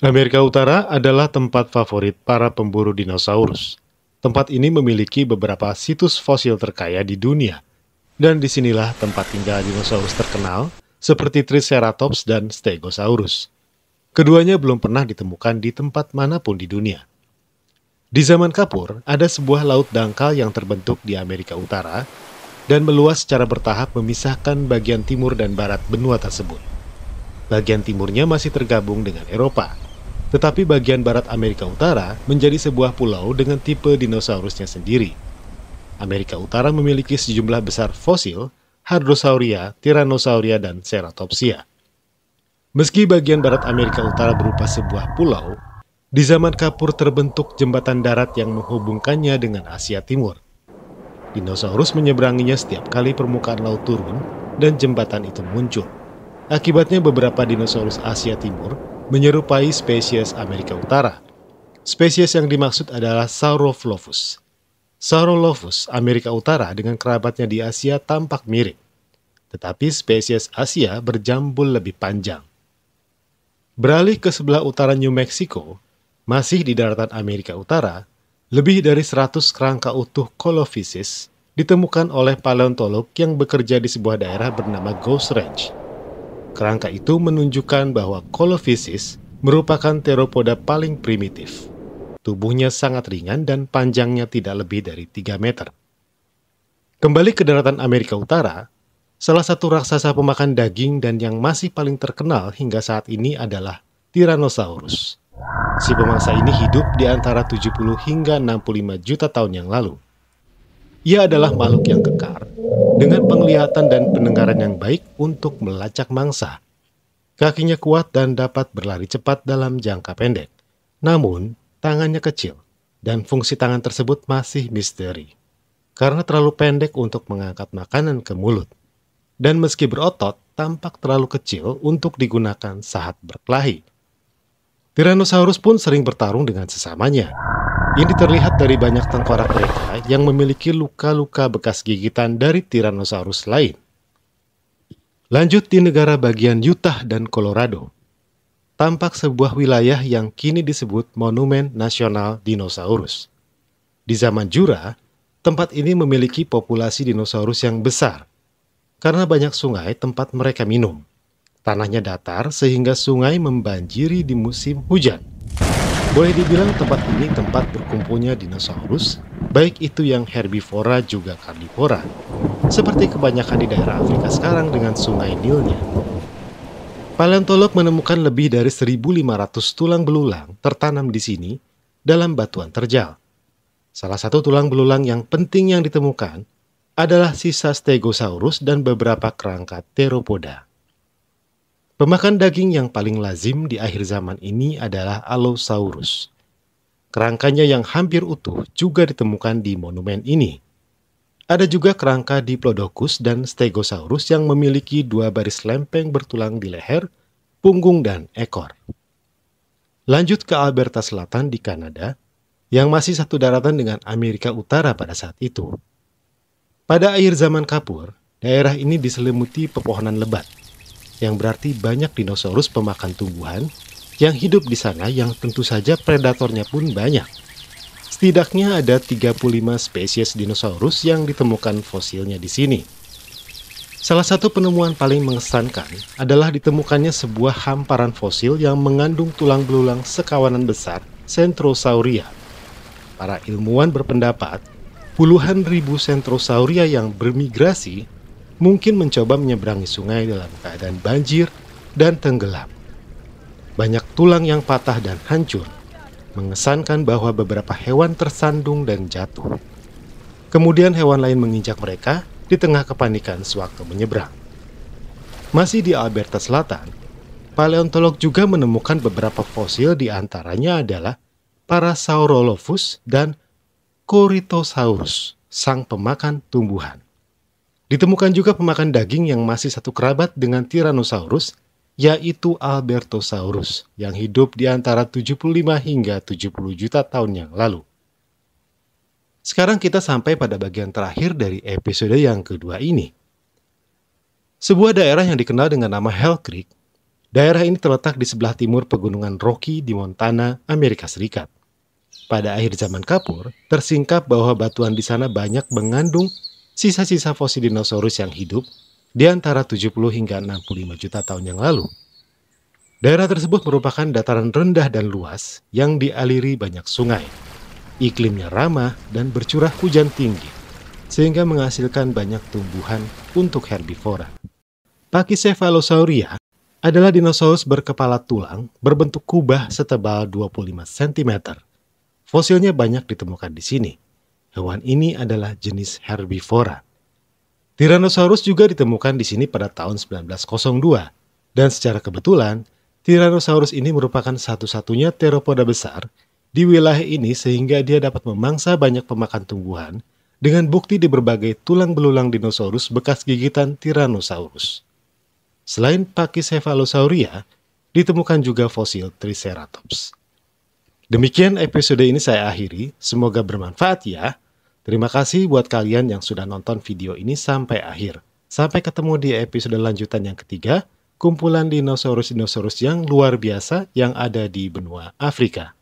Amerika Utara adalah tempat favorit para pemburu dinosaurus. Tempat ini memiliki beberapa situs fosil terkaya di dunia, dan disinilah tempat tinggal dinosaurus terkenal seperti Triceratops dan Stegosaurus. Keduanya belum pernah ditemukan di tempat manapun di dunia. Di zaman Kapur, ada sebuah laut dangkal yang terbentuk di Amerika Utara dan meluas secara bertahap memisahkan bagian timur dan barat benua tersebut. Bagian timurnya masih tergabung dengan Eropa, tetapi bagian barat Amerika Utara menjadi sebuah pulau dengan tipe dinosaurusnya sendiri. Amerika Utara memiliki sejumlah besar fosil, Hadrosauria, Tyrannosauria, dan Ceratopsia. Meski bagian barat Amerika Utara berupa sebuah pulau, di zaman Kapur terbentuk jembatan darat yang menghubungkannya dengan Asia Timur. Dinosaurus menyeberanginya setiap kali permukaan laut turun dan jembatan itu muncul. Akibatnya beberapa dinosaurus Asia Timur menyerupai spesies Amerika Utara. Spesies yang dimaksud adalah Saurolophus. Saurolophus Amerika Utara dengan kerabatnya di Asia tampak mirip, tetapi spesies Asia berjambul lebih panjang. Beralih ke sebelah utara New Mexico, masih di daratan Amerika Utara, lebih dari 100 kerangka utuh Colophysis ditemukan oleh paleontolog yang bekerja di sebuah daerah bernama Ghost Range. Kerangka itu menunjukkan bahwa Colophysis merupakan teropoda paling primitif. Tubuhnya sangat ringan dan panjangnya tidak lebih dari 3 meter. Kembali ke daratan Amerika Utara, salah satu raksasa pemakan daging dan yang masih paling terkenal hingga saat ini adalah Tyrannosaurus. Si pemangsa ini hidup di antara 70 hingga 65 juta tahun yang lalu. Ia adalah makhluk yang kekar, dengan penglihatan dan pendengaran yang baik untuk melacak mangsa. Kakinya kuat dan dapat berlari cepat dalam jangka pendek. Namun, tangannya kecil, dan fungsi tangan tersebut masih misteri. Karena terlalu pendek untuk mengangkat makanan ke mulut. Dan meski berotot, tampak terlalu kecil untuk digunakan saat berkelahi. Tyrannosaurus pun sering bertarung dengan sesamanya. Ini terlihat dari banyak tengkorak mereka yang memiliki luka-luka bekas gigitan dari Tyrannosaurus lain. Lanjut di negara bagian Utah dan Colorado. Tampak sebuah wilayah yang kini disebut Monumen Nasional Dinosaurus. Di zaman Jura, tempat ini memiliki populasi dinosaurus yang besar, karena banyak sungai tempat mereka minum. Tanahnya datar sehingga sungai membanjiri di musim hujan. Boleh dibilang tempat ini tempat berkumpulnya dinosaurus, baik itu yang herbivora juga karnivora, seperti kebanyakan di daerah Afrika sekarang dengan sungai Nilnya. Paleontolog menemukan lebih dari 1.500 tulang belulang tertanam di sini dalam batuan terjal. Salah satu tulang belulang yang penting yang ditemukan adalah sisa Stegosaurus dan beberapa kerangka teropoda. Pemakan daging yang paling lazim di akhir zaman ini adalah Allosaurus. Kerangkanya yang hampir utuh juga ditemukan di monumen ini. Ada juga kerangka Diplodocus dan Stegosaurus yang memiliki 2 baris lempeng bertulang di leher, punggung, dan ekor. Lanjut ke Alberta Selatan di Kanada, yang masih satu daratan dengan Amerika Utara pada saat itu. Pada akhir zaman Kapur, daerah ini diselimuti pepohonan lebat, yang berarti banyak dinosaurus pemakan tumbuhan yang hidup di sana yang tentu saja predatornya pun banyak. Setidaknya ada 35 spesies dinosaurus yang ditemukan fosilnya di sini. Salah satu penemuan paling mengesankan adalah ditemukannya sebuah hamparan fosil yang mengandung tulang belulang sekawanan besar Centrosauria. Para ilmuwan berpendapat, puluhan ribu Centrosauria yang bermigrasi mungkin mencoba menyeberangi sungai dalam keadaan banjir dan tenggelam. Banyak tulang yang patah dan hancur, mengesankan bahwa beberapa hewan tersandung dan jatuh. Kemudian hewan lain menginjak mereka di tengah kepanikan sewaktu menyeberang. Masih di Alberta Selatan, paleontolog juga menemukan beberapa fosil, di antaranya adalah Parasaurolophus dan Corythosaurus, sang pemakan tumbuhan. Ditemukan juga pemakan daging yang masih satu kerabat dengan Tyrannosaurus, yaitu Albertosaurus, yang hidup di antara 75 hingga 70 juta tahun yang lalu. Sekarang kita sampai pada bagian terakhir dari episode yang kedua ini. Sebuah daerah yang dikenal dengan nama Hell Creek Daerah ini terletak di sebelah timur pegunungan Rocky di Montana, Amerika Serikat. Pada akhir zaman kapur, tersingkap bahwa batuan di sana banyak mengandung sisa-sisa fosil dinosaurus yang hidup di antara 70 hingga 65 juta tahun yang lalu. Daerah tersebut merupakan dataran rendah dan luas yang dialiri banyak sungai. Iklimnya ramah dan bercurah hujan tinggi, sehingga menghasilkan banyak tumbuhan untuk herbivora. Pachycephalosauria adalah dinosaurus berkepala tulang berbentuk kubah setebal 25 cm. Fosilnya banyak ditemukan di sini. Hewan ini adalah jenis herbivora. Tyrannosaurus juga ditemukan di sini pada tahun 1902. Dan secara kebetulan, Tyrannosaurus ini merupakan satu-satunya teropoda besar di wilayah ini sehingga dia dapat memangsa banyak pemakan tumbuhan dengan bukti di berbagai tulang belulang dinosaurus bekas gigitan Tyrannosaurus. Selain Pachycephalosauria, ditemukan juga fosil Triceratops. Demikian episode ini saya akhiri, semoga bermanfaat ya. Terima kasih buat kalian yang sudah nonton video ini sampai akhir. Sampai ketemu di episode lanjutan yang ketiga, kumpulan dinosaurus-dinosaurus yang luar biasa yang ada di benua Afrika.